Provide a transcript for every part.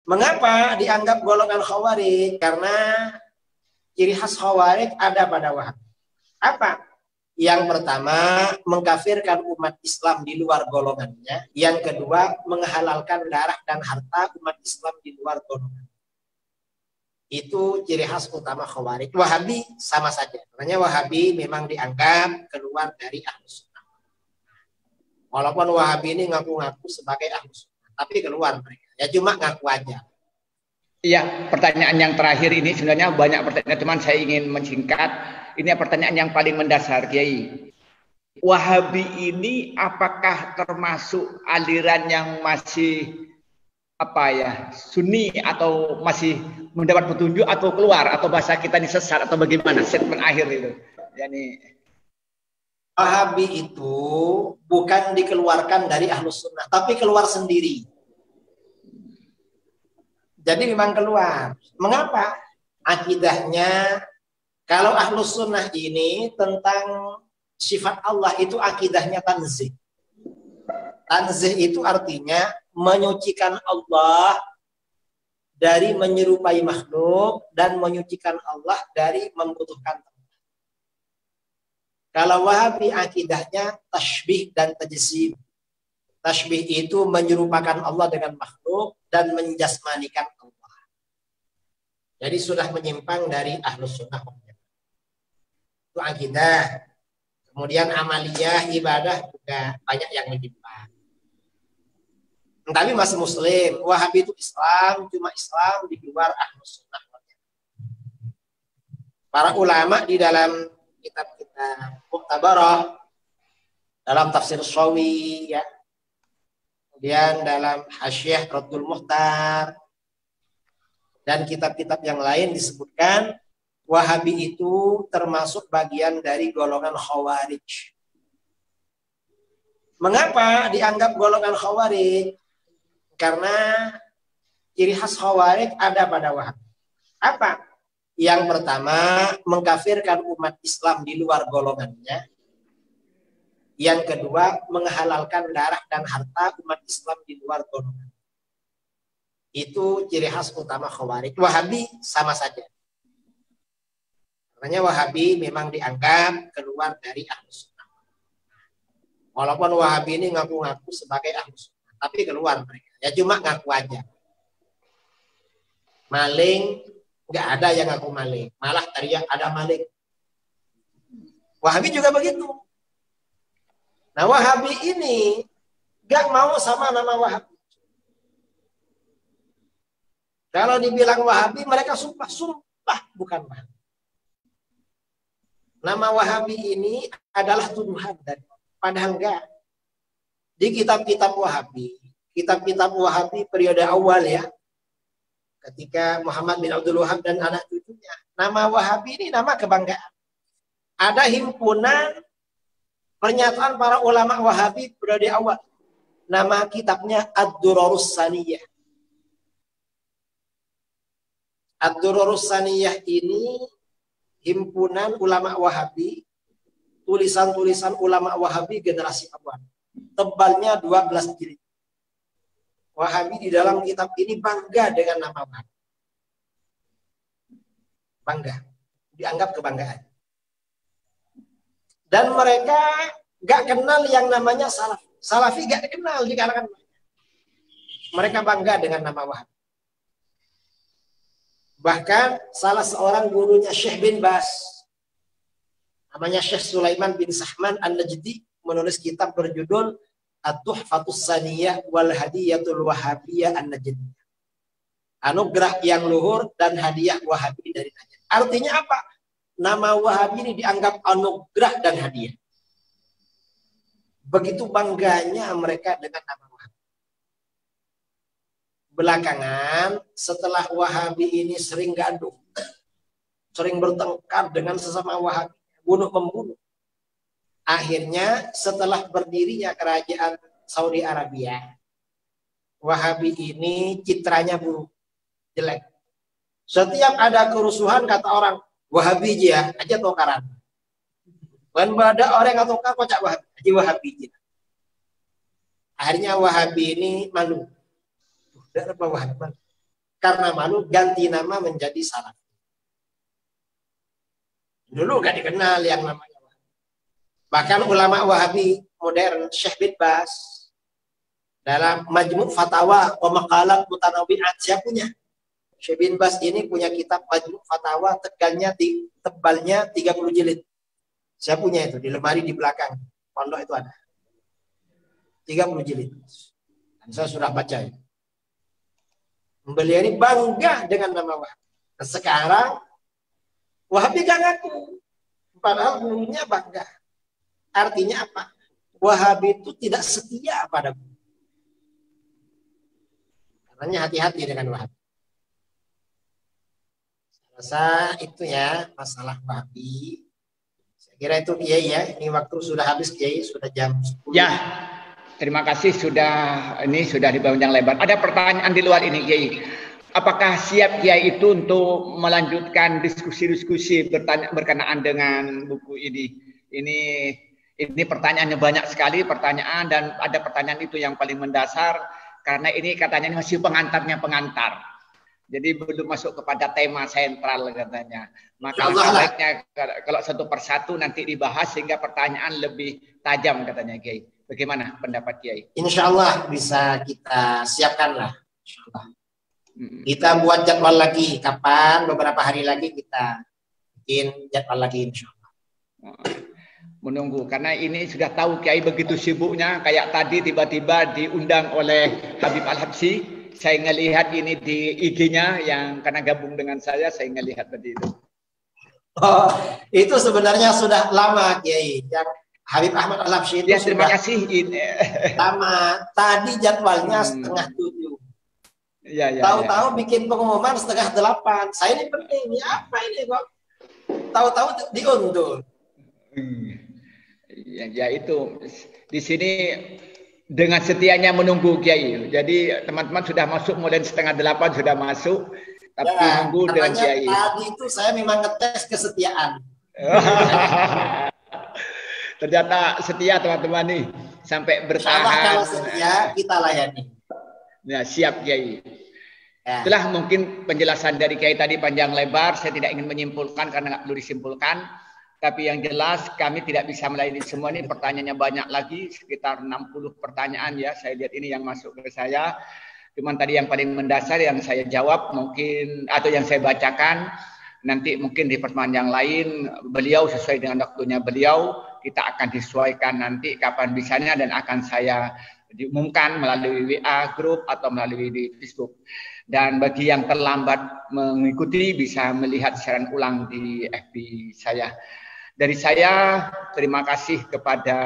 Mengapa dianggap golongan Khawarij? Karena ciri khas Khawarij ada pada Wahabi. Apa? Yang pertama, mengkafirkan umat Islam di luar golongannya. Yang kedua, menghalalkan darah dan harta umat Islam di luar golongan. Itu ciri khas utama Khawarij. Wahabi sama saja. Makanya Wahabi memang dianggap keluar dari Ahlus Sunnah. Walaupun Wahabi ini ngaku-ngaku sebagai Ahlus Sunnah, tapi keluar mereka. Ya cuma ngaku aja. Iya, pertanyaan yang terakhir ini sebenarnya banyak pertanyaan, teman. Saya ingin mensingkat. Ini pertanyaan yang paling mendasar, Kiai. Wahabi ini apakah termasuk aliran yang masih Sunni atau masih mendapat petunjuk atau keluar atau bahasa kita ini sesat atau bagaimana statement akhir itu? Yani Wahabi itu bukan dikeluarkan dari Ahlus Sunnah, tapi keluar sendiri. Jadi memang keluar. Mengapa? Akidahnya, kalau Ahlus Sunnah ini tentang sifat Allah itu akidahnya tanzih. Tanzih itu artinya menyucikan Allah dari menyerupai makhluk dan menyucikan Allah dari membutuhkan tempat. Kalau Wahabi akidahnya tashbih dan tajsim. Tashbih itu menyerupakan Allah dengan makhluk dan menjasmanikan Allah. Jadi sudah menyimpang dari Ahlus Sunnah. Itu akidah. Kemudian amaliyah, ibadah juga banyak yang menyimpang. Tapi masih Muslim. Wahabi itu Islam, cuma Islam di luar Ahlus Sunnah. Para ulama di dalam kitab-kitab Mu'tabarah, dalam tafsir Shawi, ya, kemudian dalam Hasyiah Raddul Muhtar, dan kitab-kitab yang lain disebutkan Wahabi itu termasuk bagian dari golongan Khawarij. Mengapa dianggap golongan Khawarij? Karena ciri khas Khawarij ada pada Wahabi. Apa? Yang pertama, mengkafirkan umat Islam di luar golongannya. Yang kedua, menghalalkan darah dan harta umat Islam di luar golongan. Itu ciri khas utama Khawarij. Wahabi sama saja. Makanya Wahabi memang dianggap keluar dari Ahlus Sunnah. Walaupun Wahabi ini ngaku-ngaku sebagai Ahlus Sunnah, tapi keluar mereka. Ya cuma ngaku aja. Maling, nggak ada yang ngaku maling. Malah teriak ada maling. Wahabi juga begitu. Nah Wahabi ini nggak mau sama nama Wahabi. Kalau dibilang Wahabi, mereka sumpah bukan Wahabi. Nama Wahabi ini adalah tuduhan. Padahal enggak. Di kitab-kitab Wahabi, kitab-kitab Wahabi periode awal ya, ketika Muhammad bin Abdul Wahab dan anak cucunya, nama Wahabi ini nama kebanggaan. Ada himpunan pernyataan para ulama Wahabi periode awal. Nama kitabnya Ad-Durarus Saniyah. Ad-Durarus Saniyah ini himpunan ulama Wahabi, tulisan-tulisan ulama Wahabi generasi awal. Tebalnya 12 jilid. Wahabi di dalam kitab ini bangga dengan nama Wahabi. Bangga. Dianggap kebanggaan. Dan mereka gak kenal yang namanya Salafi. Salafi gak dikenal di kalangan mereka. Mereka bangga dengan nama Wahabi. Bahkan salah seorang gurunya Syekh bin Bas, namanya Syekh Sulaiman bin Sahman An-Najdi, menulis kitab berjudul At-Tuhfatus Saniyah wal Hadiyatul Wahabiyah An-Najdiyah. Anugerah yang luhur dan hadiah Wahabi dari Najd. Artinya apa? Nama Wahabi ini dianggap anugerah dan hadiah. Begitu bangganya mereka dengan nama Wahabi. Belakangan setelah Wahabi ini sering gaduh, sering bertengkar dengan sesama Wahabi, bunuh-membunuh. Akhirnya setelah berdirinya kerajaan Saudi Arabia, Wahabi ini citranya buruk, jelek. Setiap ada kerusuhan kata orang, Wahabi aja tokaran. Dan pada orang yang tokar kocak Wahabi, aja Wahabi. Akhirnya Wahabi ini malu. Tidak apa Wahabi. karena malu ganti nama menjadi Salafi. Dulu gak dikenal yang namanya Wahabi. Bahkan ulama Wahabi modern, Syekh bin Baz, dalam Majmu' Fatawa wa Maqalat Mutanawwi'at, saya punya. Syekh bin Baz ini punya kitab Majmu' Fatawa, tebalnya 30 jilid. Saya punya itu di lemari di belakang pondok itu ada 30 jilid. Dan saya sudah baca itu. Beliau ini bangga dengan nama Wahabi. Dan sekarang Wahabi gak ngaku, padahal dulunya bangga. Artinya apa? Wahabi itu tidak setia pada guru. Karena hati-hati dengan Wahabi. Saya rasa itu ya masalah Wahabi. Kira itu Kiai ya, ini waktu sudah habis Kiai, sudah jam 10. Ya, terima kasih sudah dipanjang lebar. Ada pertanyaan di luar ini Kiai. Apakah siap Kiai itu untuk melanjutkan diskusi-diskusi berkenaan dengan buku ini? Ini pertanyaannya banyak sekali pertanyaan, dan ada pertanyaan itu yang paling mendasar karena ini katanya masih pengantar. Jadi belum masuk kepada tema sentral katanya. Maka sebaiknya kalau satu persatu nanti dibahas sehingga pertanyaan lebih tajam katanya Kiai. Bagaimana pendapat Kiai? Insya Allah bisa kita siapkan lah. Insya Allah. Kita buat jadwal lagi. Kapan? Beberapa hari lagi kita bikin jadwal lagi insya Allah. Menunggu karena ini sudah tahu Kiai begitu sibuknya. Kayak tadi tiba-tiba diundang oleh Habib Al-Habsyi. Saya ngelihat ini di IG-nya yang karena gabung dengan saya ngelihat tadi itu. Oh, itu sebenarnya sudah lama Kiai. Yang Habib Ahmad Al-Habsyi itu ya, terima kasih. Lama. Tadi jadwalnya 6:30. Ya, tahu-tahu bikin pengumuman 7:30. Saya ini penting. Ini apa ini kok? Tahu-tahu diundur. Ya itu di sini. Dengan setianya menunggu Kiai. Jadi teman-teman sudah masuk mulai 7:30 sudah masuk. Tapi ya, nunggu dengan Kiai. Tadi itu saya memang ngetes kesetiaan. Ternyata setia teman-teman nih. Sampai bertahan. Kalau setia kita layani. Ya, siap Kiai. Ya. Itulah mungkin penjelasan dari Kiai tadi panjang lebar. Saya tidak ingin menyimpulkan karena nggak perlu disimpulkan. Tapi yang jelas kami tidak bisa melayani semua ini, pertanyaannya banyak lagi, sekitar 60 pertanyaan ya. Saya lihat ini yang masuk ke saya. Cuman tadi yang paling mendasar yang saya jawab mungkin atau yang saya bacakan, nanti mungkin di pertemuan yang lain beliau sesuai dengan waktunya beliau, kita akan disesuaikan nanti kapan bisanya dan akan saya diumumkan melalui WA grup atau melalui di Facebook. Dan bagi yang terlambat mengikuti bisa melihat siaran ulang di FB saya. Dari saya, terima kasih kepada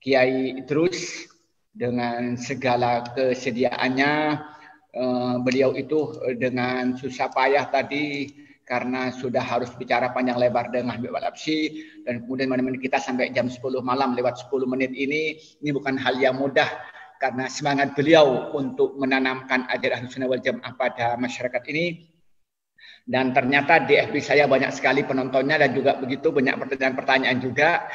Kiai Idrus dengan segala kesediaannya. Beliau itu dengan susah payah tadi karena sudah harus bicara panjang lebar dengan Habib Al-Habsyi dan kemudian menemani kita sampai jam 10 malam lewat 10 menit ini bukan hal yang mudah karena semangat beliau untuk menanamkan ajaran Ahlussunnah wal Jamaah pada masyarakat ini. Dan ternyata di FB saya banyak sekali penontonnya dan juga begitu banyak pertanyaan-pertanyaan juga.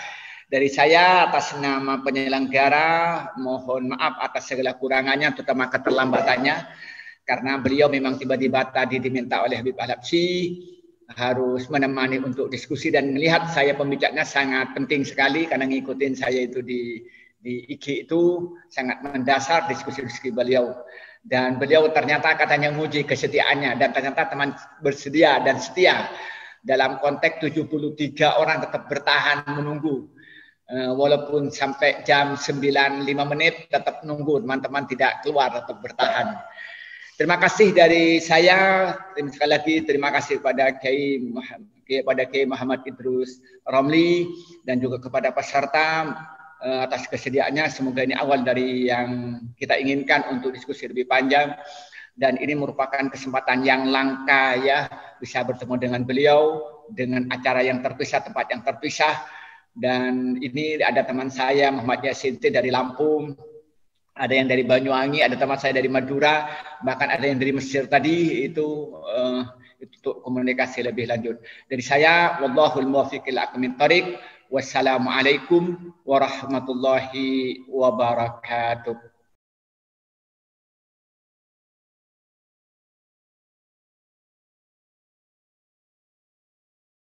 Dari saya atas nama penyelenggara mohon maaf atas segala kurangannya terutama keterlambatannya. Karena beliau memang tiba-tiba tadi diminta oleh Habib Al-Habsyi harus menemani untuk diskusi dan melihat saya pembicaranya sangat penting sekali karena ngikutin saya itu di IG itu sangat mendasar diskusi-diskusi beliau. Dan beliau ternyata katanya menguji kesetiaannya dan ternyata teman bersedia dan setia dalam konteks 73 orang tetap bertahan menunggu walaupun sampai jam 9:05 tetap nunggu teman-teman tidak keluar tetap bertahan. Terima kasih dari saya sekali lagi terima kasih kepada Kiai Muhammad Idrus Romli dan juga kepada peserta atas kesediaannya. Semoga ini awal dari yang kita inginkan untuk diskusi lebih panjang dan ini merupakan kesempatan yang langka ya bisa bertemu dengan beliau dengan acara yang terpisah, tempat yang terpisah. Dan ini ada teman saya Muhammad Yasinti dari Lampung, ada yang dari Banyuwangi, ada teman saya dari Madura, bahkan ada yang dari Mesir tadi itu untuk komunikasi lebih lanjut. Dari saya wallahul muwaffiq ila aqwamit thoriq. Wassalamualaikum warahmatullahi wabarakatuh.